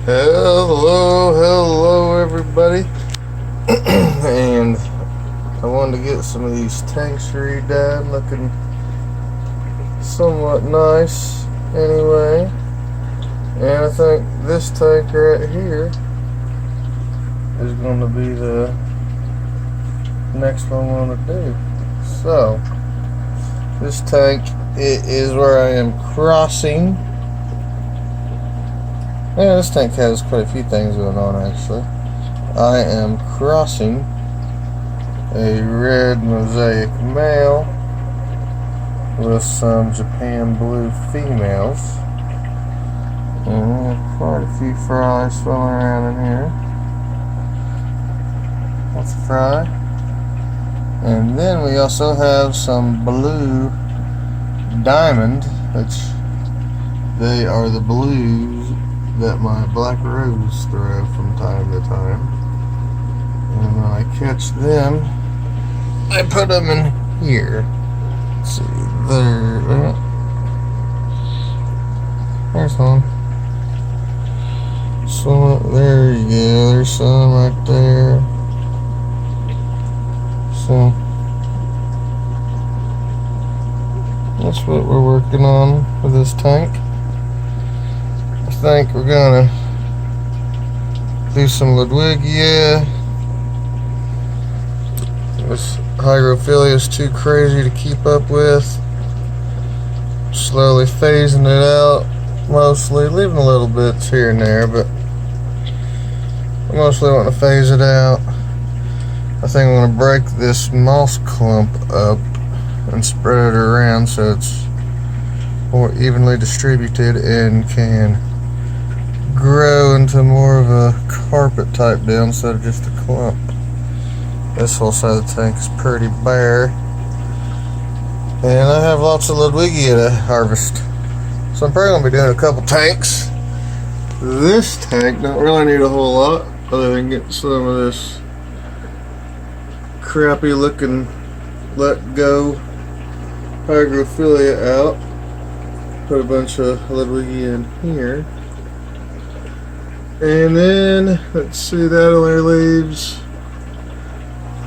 Hello everybody. And I wanted to get some of these tanks redone, looking somewhat nice anyway. And I think this tank right here is going to be the next one I want to do. So this tank, it is where I am crossing. Yeah, this tank has quite a few things going on actually. I am crossing a red mosaic male with some Japan blue females. Quite a few fry swimming around in here. That's a fry. And then we also have some blue diamond, which they are the blues that my black rose throw from time to time. And when I catch them, I put them in here. Let's see, there's one. So there you go, there's some right there. So that's what we're working on with this tank. I think we're gonna do some Ludwigia. This hygrophillia is too crazy to keep up with. Slowly phasing it out, mostly leaving a little bits here and there, but I mostly want to phase it out. I think I'm going to break this moss clump up and spread it around so it's more evenly distributed and can grow into more of a carpet type deal instead of just a clump. This whole side of the tank is pretty bare, and I have lots of Ludwigia to harvest, so I'm probably going to be doing a couple tanks. This tank don't really need a whole lot other than getting some of this crappy looking let go hygrophillia out. Put a bunch of Ludwigia in here. And then, let's see, that only leaves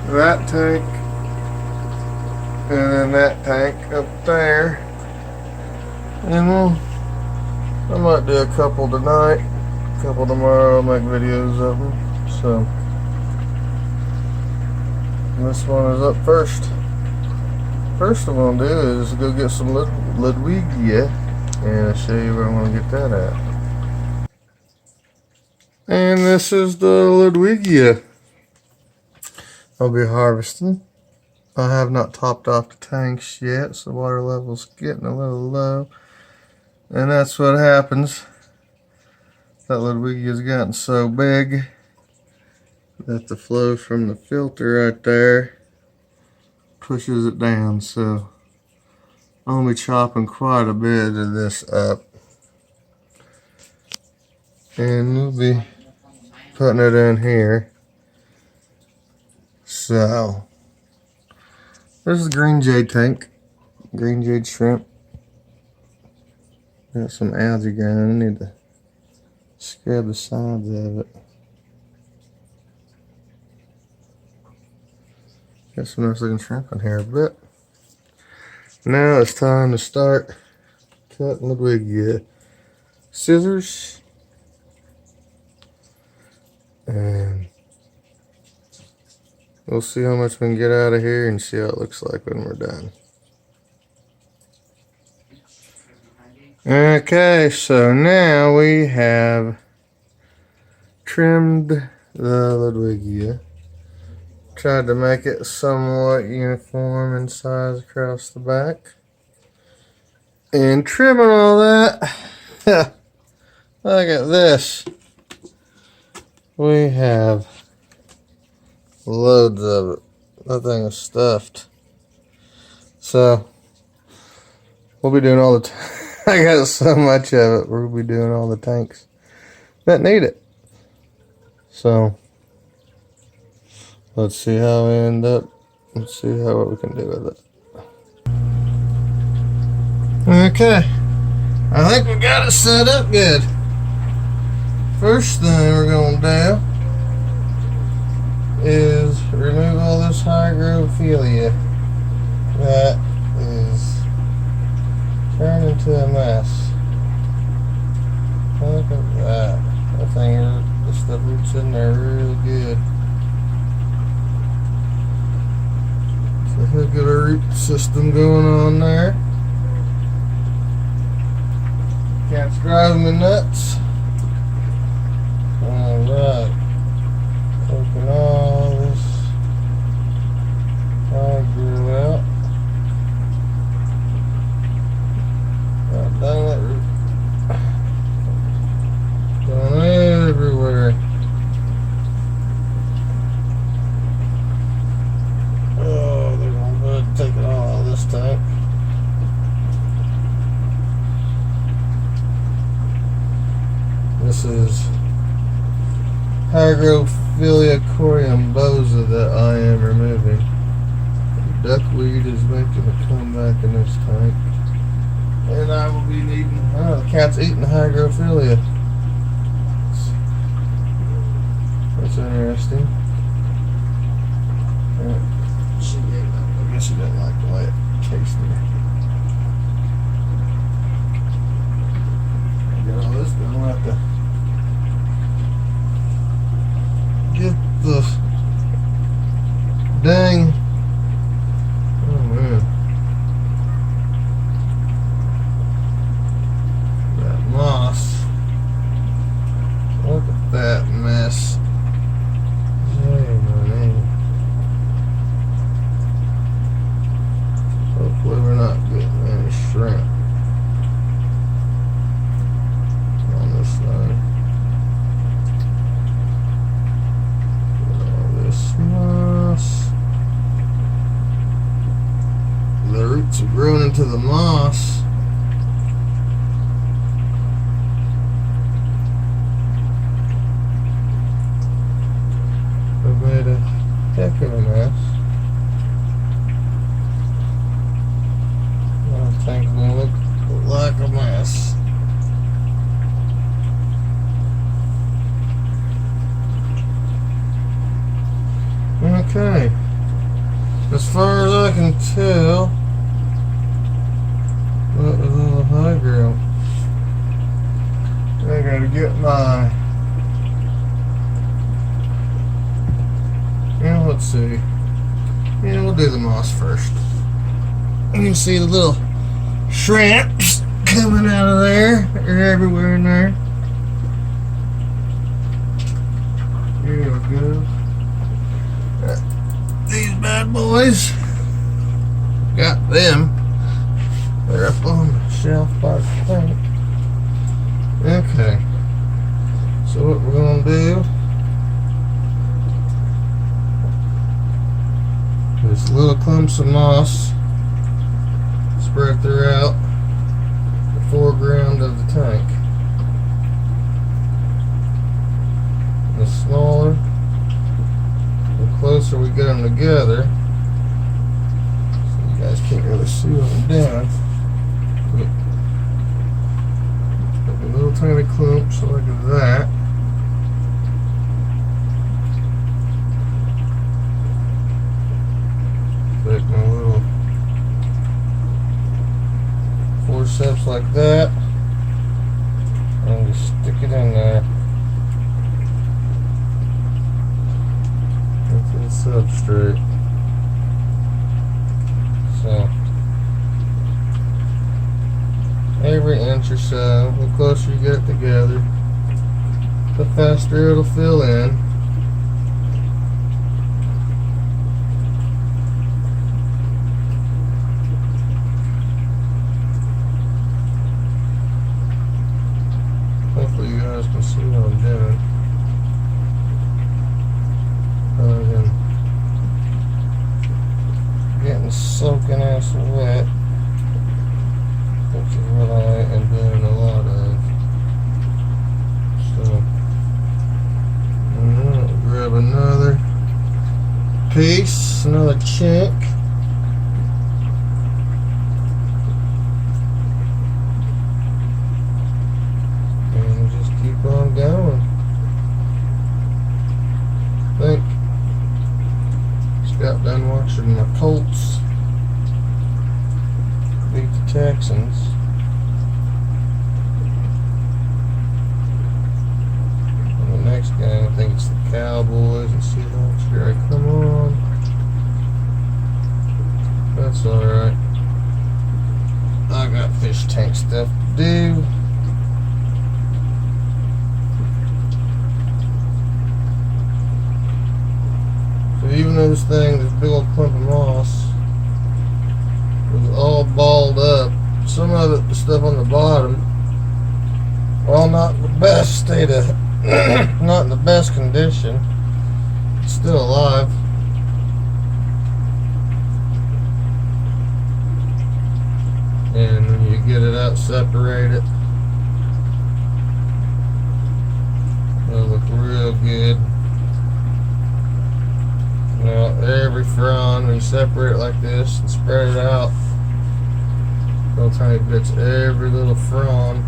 that tank, and then that tank up there. And I might do a couple tonight, a couple tomorrow, I'll make videos of them. So, this one is up first. First I'm going to do is go get some Ludwigia, and I'll show you where I'm going to get that at. And this is the Ludwigia I'll be harvesting. I have not topped off the tanks yet, so the water level's getting a little low. And that's what happens. That Ludwigia's gotten so big that the flow from the filter right there pushes it down. So I'm going to be chopping quite a bit of this up. And we'll be putting it in here. So this is green jade tank, green jade shrimp. Got some algae growing. I need to scrub the sides of it. Got some nice looking shrimp in here a bit. Now it's time to start cutting the Ludwigia. Scissors. And we'll see how much we can get out of here and see how it looks like when we're done. Okay, so now we have trimmed the Ludwigia. Tried to make it somewhat uniform in size across the back. And trimming all that, look at this. We have loads of it. That thing is stuffed. So we'll be doing all the I got so much of it. We'll be doing all the tanks that need it. So let's see how we end up. Let's see what we can do with it. Okay, I think we got it set up good. First thing we're going to do is remove all this hygrophila that is turning into a mess. Look at that. That thing, this stuff roots in there really good. So we've got a root system going on there. Cat's driving me nuts. Alright. Taking all this hygro out. God dang that root. Going everywhere. Oh, they're going to take it all out of this tank. This is hygrophila Aquarium boza that I am removing. Duckweed is making a comeback in this tank. And I will be needing, oh, the cat's eating the hygrophila. That's interesting. She ate that. I guess she didn't like the way it tasted. Get all this done. We'll have to get the dang. Oh man. That moss. Look at that mess. Hopefully we're not getting any shrimp on this side. Get all this moss. The roots have grown into the moss. I've made a heck of a mess. Thing's gonna look like a mess. Okay. As far as I can tell, that was all the hygro. I gotta get my. Yeah, let's see. Yeah, we'll do the moss first. You can see the little shrimps coming out of there. They're everywhere in there. Here we go. These bad boys. Got them. They're up on the shelf by the tank. Okay. So what we're going to do is little clumps of moss spread throughout the foreground of the tank. The smaller, the closer we get them together. So you guys can't really see what I'm doing. But a little tiny clumps like that. Take my little forceps like that and just stick it in there into the substrate. So every inch or so, the closer you get it together, the faster it'll fill in. Hopefully you guys can see what I'm doing. Other than getting soaking ass wet, which is what I am doing a lot of. So I'm gonna grab another piece, another chink. And just keep on going. cowboys and sea lions. Here I come on. That's alright. I got fish tank stuff to do. So even though this big old clump of moss was all balled up, some of it, the stuff on the bottom, while not in the best state of, not in the best condition, it's still alive. And when you get it out, separate it, it'll look real good. Now every frond, when you separate it like this and spread it out, little tiny bits, every little frond,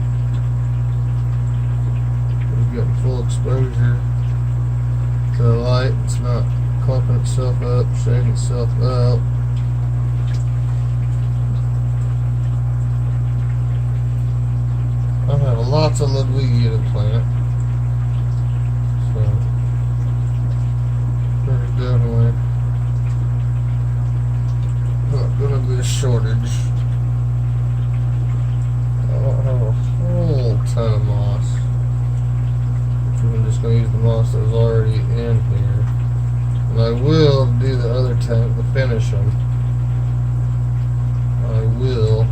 you're getting full exposure to the light. It's not clumping itself up, shaking itself up. I have lots of Ludwigia to plant, so there's definitely not going to be a shortage. I don't have a whole ton of moss. I'm just going to use the moss that was already in here, and I will do the other tank to finish them. I will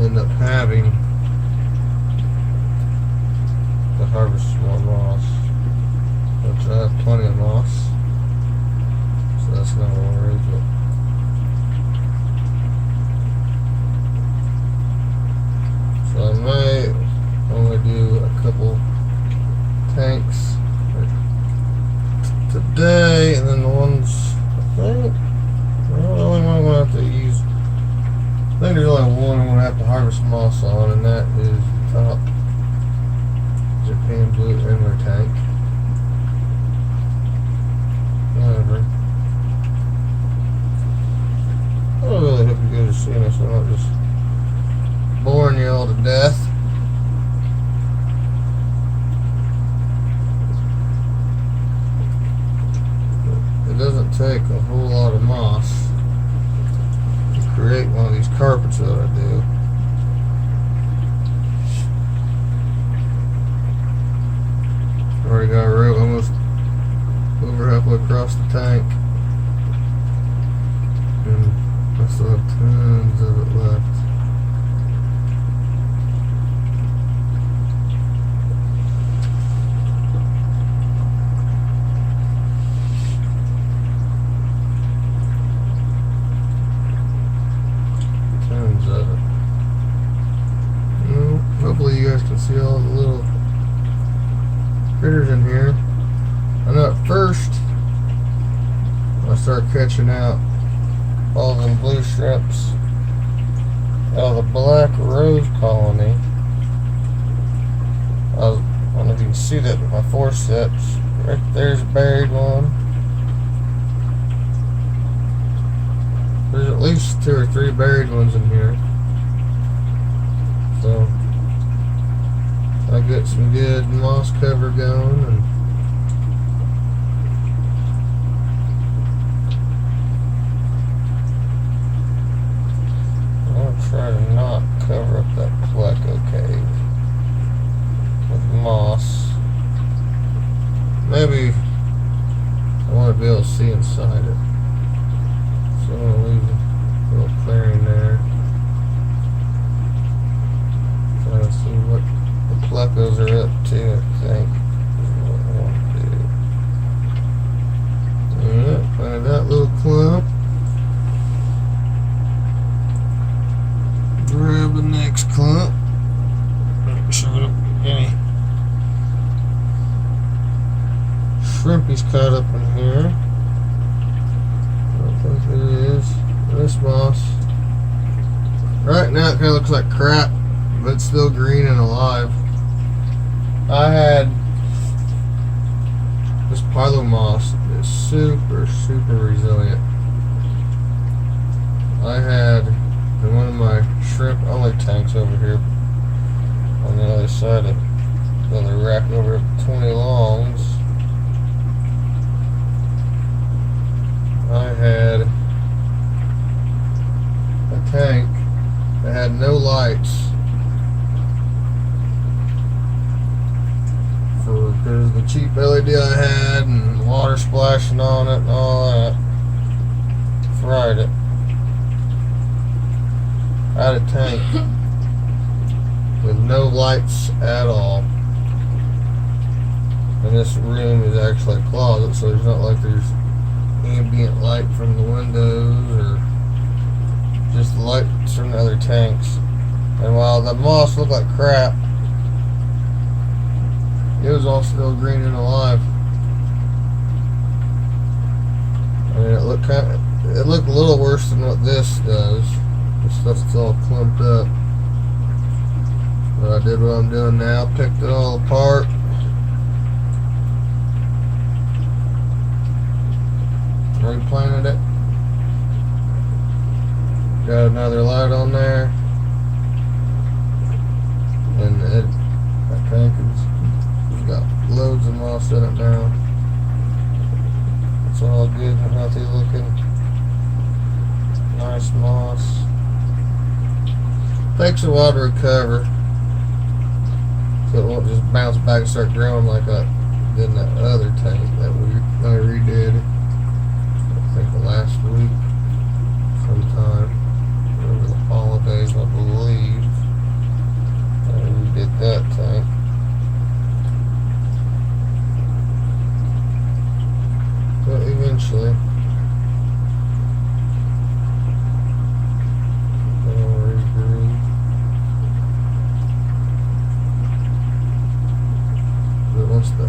end up having to harvest some more moss, which I have plenty of moss, so that's not a worry. So I may only do a couple tanks today, and then the ones I think, well, the only one I'm going to have to use, I think there's only one I'm going to have to harvest moss on, and that is the top Japan Blue Emmer tank. However, I really hope you guys are seeing this, so I'm not just boring you all to death. It doesn't take a whole lot of moss to create one of these carpets that I do. Already got a row almost over halfway across the tank, and I still have tons of it left. Hopefully you guys can see all the little critters in here. I know at first when I started catching out all them blue shrimps out of the black rose colony, I don't know if you can see that with my forceps. Right there's a buried one. There's at least 2 or 3 buried ones in here. So I get some good moss cover going, and I'll try to not cover up that pleco cave with moss. Maybe I want to be able to see inside it, so I'm going to leave a little clearing there. Try to see what the plecos are up to, I think, is what I want to do. Alright, planted that little clump. Grab the next clump. Make sure we don't get any shrimpies caught up in here. I don't think it is. This moss. Right now it kind of looks like crap, but it's still green and alive. I had this pilo moss is super resilient. I had in one of my shrimp only tanks over here on the other side of the other rack over at 20 long. the cheap LED I had and water splashing on it and all that. Fried it. I had a tank with no lights at all. And this room is actually a closet, so there's not like there's ambient light from the windows or just the lights from the other tanks. And while the moss looked like crap, it was all still green and alive. I mean, it looked a little worse than what this does. This stuff's all clumped up. But I did what I'm doing now, picked it all apart. Replanted it. Got another light on there. And that tank has got loads of moss in it now. It's all good and healthy looking. Nice moss. Takes a while to recover, so it won't just bounce back and start growing like I did in that other tank that I redid. I think last week sometime over the holidays, I believe. I redid that tank. But eventually they'll regrew. But once the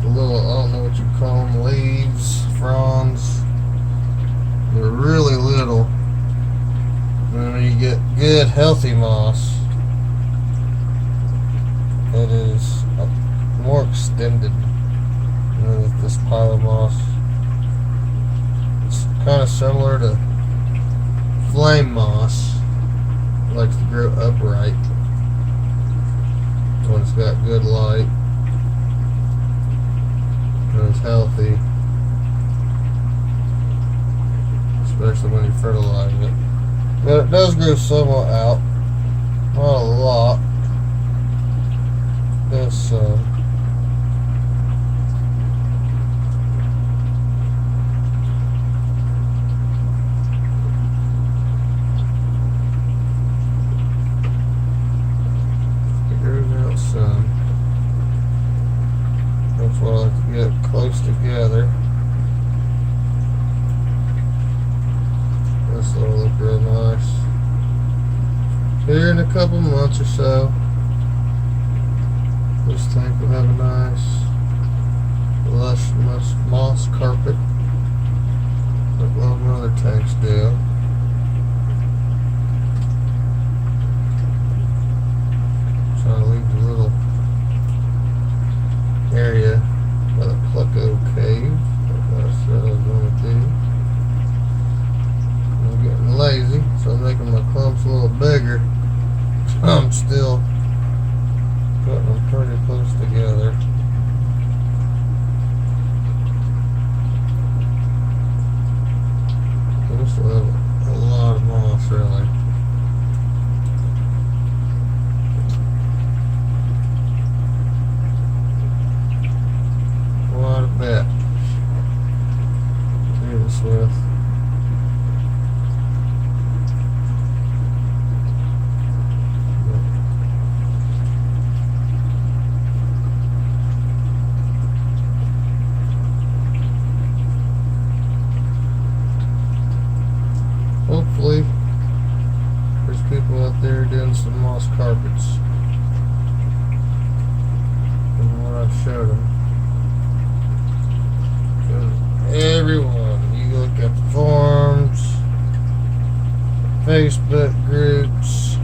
little, I don't know what you call them, leaves, fronds, they're really little. And when you get good healthy moss, it is more extended than this pile of moss. It's kind of similar to flame moss. It likes to grow upright when it's got good light and it's healthy, especially when you fertilize it. But it does grow somewhat out, not a lot. This some. That's why I like to get close together. This will look real nice. Here in a couple months or so, this tank will have a nice lush moss carpet like a lot of my other tanks do. Trying to leave the little area by the Plucko cave, like I said I was going to do. I'm getting lazy, so I'm making my clumps a little bigger. I'm still putting them pretty close together. This will have a lot of moss, really. Quite a bit to do this with. Hopefully there's people out there doing some moss carpets from what I've showed them. Everyone, you look at the forums, Facebook groups,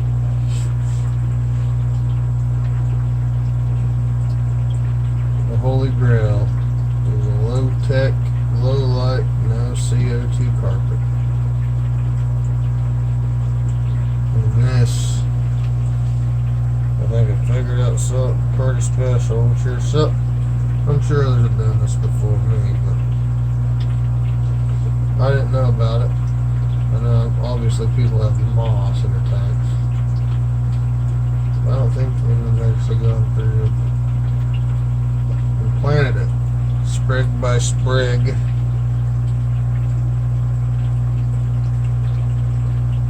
the Holy Grail is a low-tech, low-light, no CO2 carpet. And this, I think I figured out something pretty special. I'm sure others have done this before me, but I didn't know about it. I know obviously people have moss in their tanks. I don't think anyone's actually gone through sprig by sprig,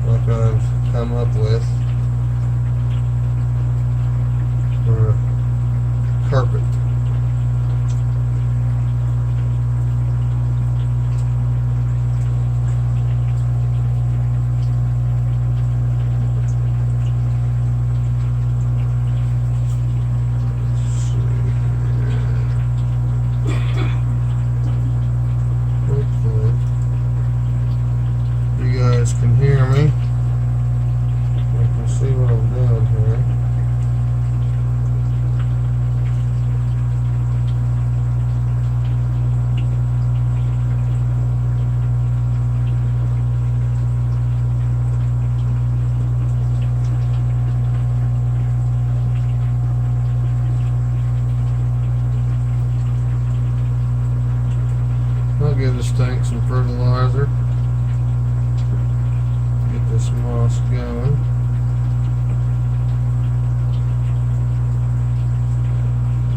like I've come up with for a carpet. Can hear me. You can see what I'm doing here. I'll give this tank some fertilizer. This moss going.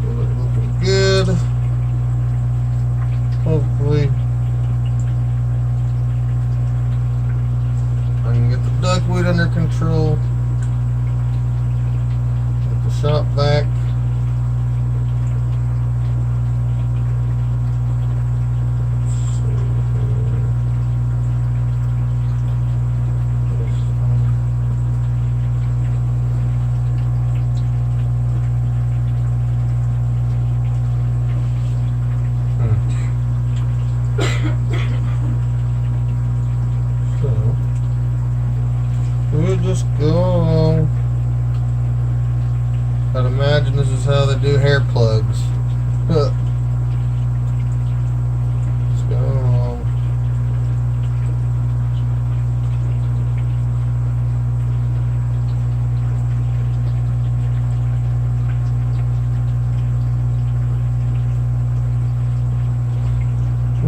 Well, it's looking good. Hopefully I can get the duckweed under control. Get the shop back. We'll just go along. I'd imagine this is how they do hair plugs. Let's go along.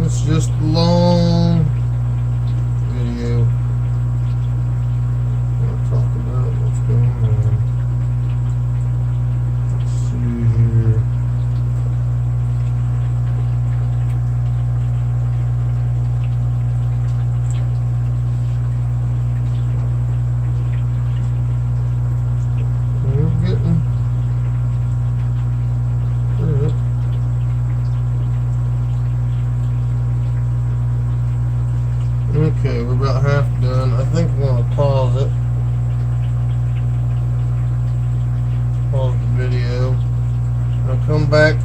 It's just long video. Okay, we're about half done. I think I'm going to pause it. Pause the video. I'll come back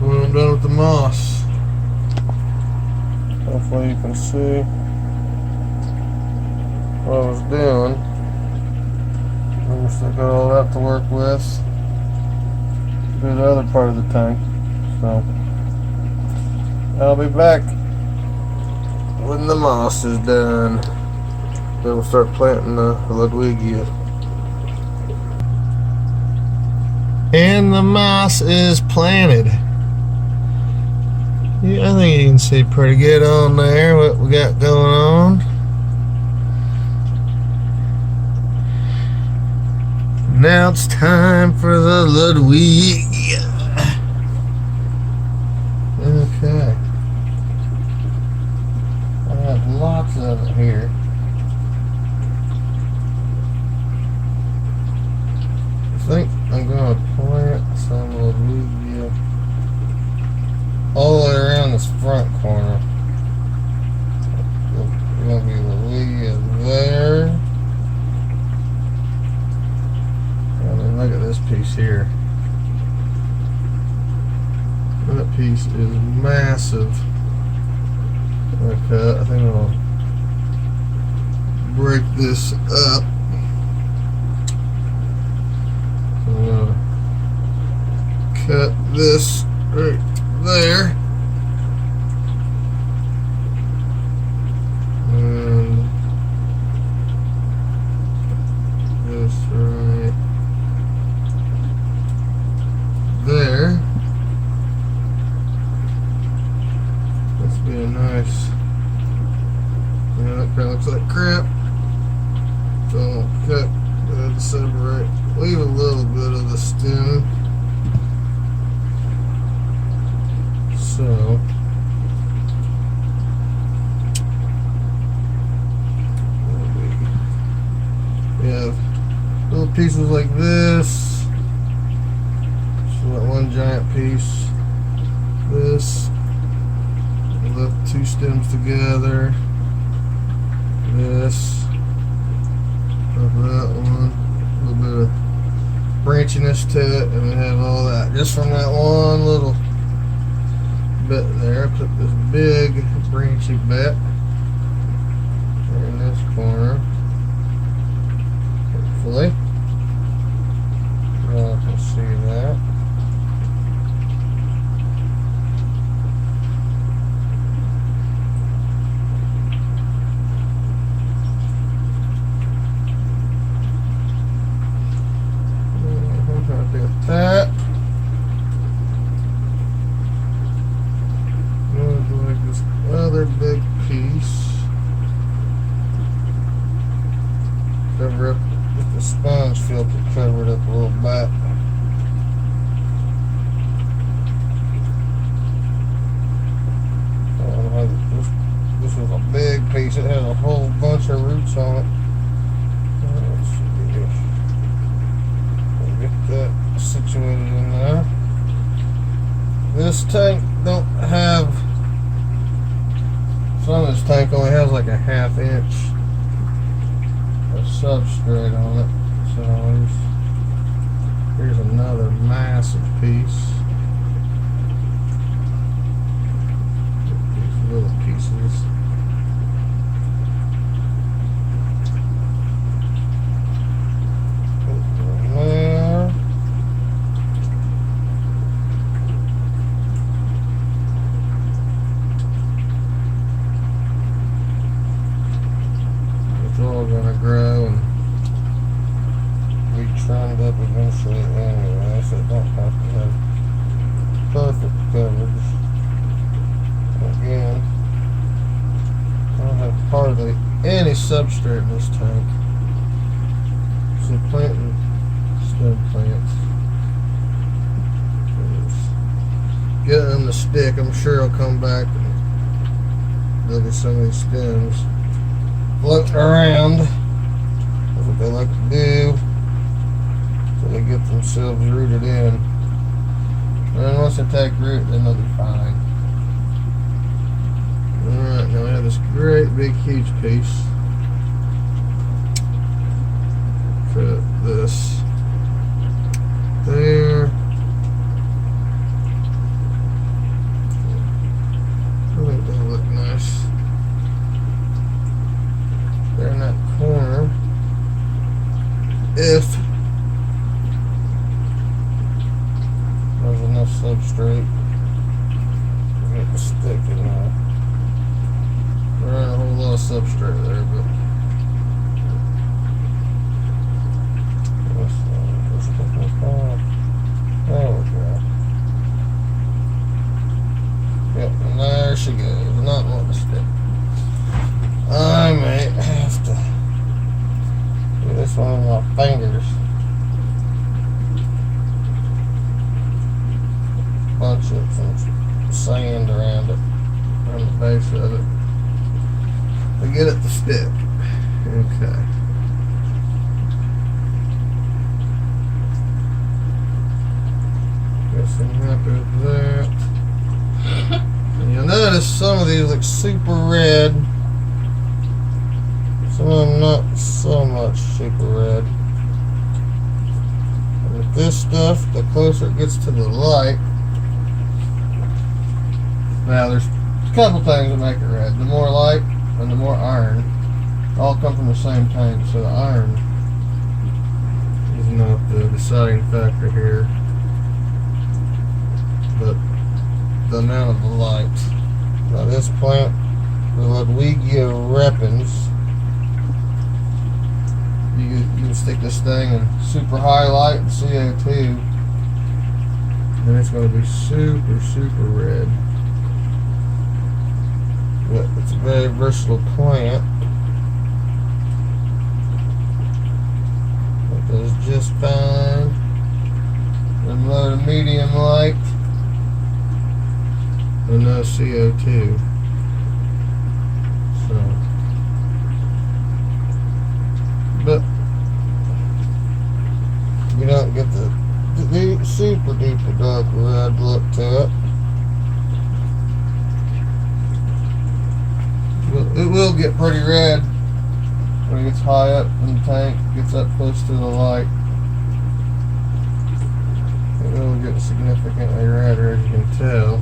when I'm done with the moss. Hopefully you can see what I was doing. I still got all that to work with. Do the other part of the tank. So I'll be back when the moss is done. Then we'll start planting the Ludwigia. And the moss is planted. Yeah, I think you can see pretty good on there what we got going on. Now it's time for the Ludwigia. Okay. I have lots of it here. I think I'm going to plant some Ludwigia all the way around this front corner. There's going to be Ludwigia there. And then look at this piece here. That piece is massive. Okay, I think I'll break this up. I'm gonna cut this right there. And this right there. That's being nice. Yeah, that kind of looks like crap. So I'll cut that to separate. Leave a little bit of the stem. little pieces like this. So that one giant piece. This. Lift two stems together. This. Of that one. A little bit of branchiness to it, and we have all that just from that one little bit there. I put this big branchy bit in this corner. Hopefully, y'all can see that. That looks like this other big piece. Cover up with the sponge filter, cover it up a little bit. This was a big piece. It has a whole bunch of roots on it. Let's see. Get that situated in there. This tank don't have, some of this tank only has like a 1/2 inch of substrate on it. So here's another massive piece. These little pieces. All gonna grow and be trimmed up eventually anyway, so it don't have to have perfect coverage. Again, I don't have hardly any substrate in this tank. So planting stem plants. Getting them to stick, I'm sure I'll come back and look at some of these stems. Floating around. That's what they like to do. So they get themselves rooted in. And then once they take root, then they'll be fine. Alright, now we have this great big huge piece. Put this there. I think that'll look nice. There in that corner, if there's enough substrate to get the stick in there. There ain't a whole lot of substrate there, but there we go. Yep, and there she goes, not wanting to stick. I may have to do this one with my fingers. Bunch of some sand around it, around the base of it, to get it to stick. Okay. Guess I'm happy with that. And you'll notice some of these look super red. Some of them not so much super red. And with this stuff, the closer it gets to the light. Now there's a couple things that make it red. The more light and the more iron. All come from the same tank, so the iron is not the deciding factor here. But the amount of the light. Now this plant, the Ludwigia repens, you can stick this thing in super high light and CO2, and it's going to be super red. But it's a very versatile plant. It does just fine in low to medium light and no CO2. But super duper dark red look to it. It will get pretty red when it gets high up in the tank, gets up close to the light. It will get significantly redder, as you can tell.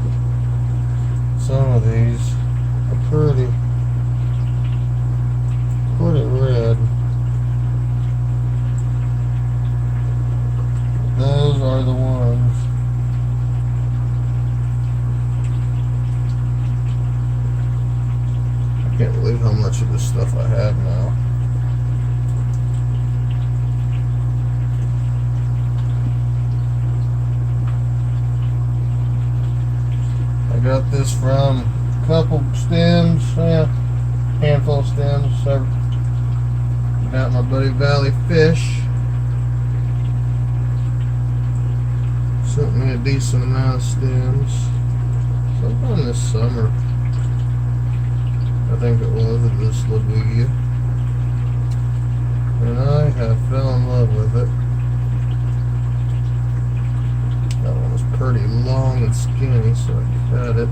Some of these are pretty red. Those are the ones. I can't believe how much of this stuff I have now. I got this from a couple stems, handful of stems. Got my buddy Valley Fish. Sent me a decent amount of stems. Sometime this summer, I think it was, at this Labuya. And I have fell in love with it. That one was pretty long and skinny, so I cut it.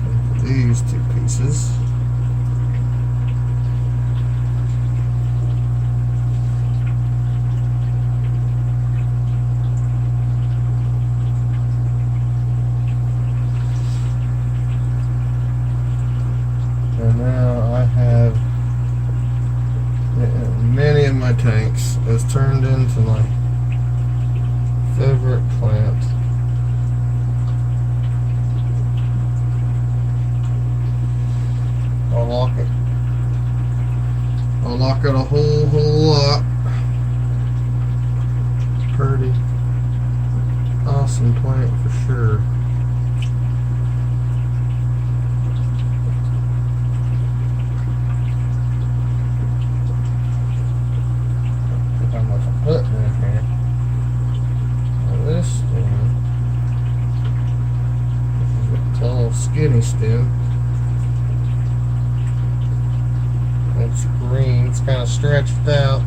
And for these two pieces, and now I have many of my tanks has turned into my favorite plant. I'll lock it a whole lot. Pretty awesome plant for sure. How much I'm putting in here. Now this stem, this is a tall, skinny stem. It's green. It's kind of stretched out.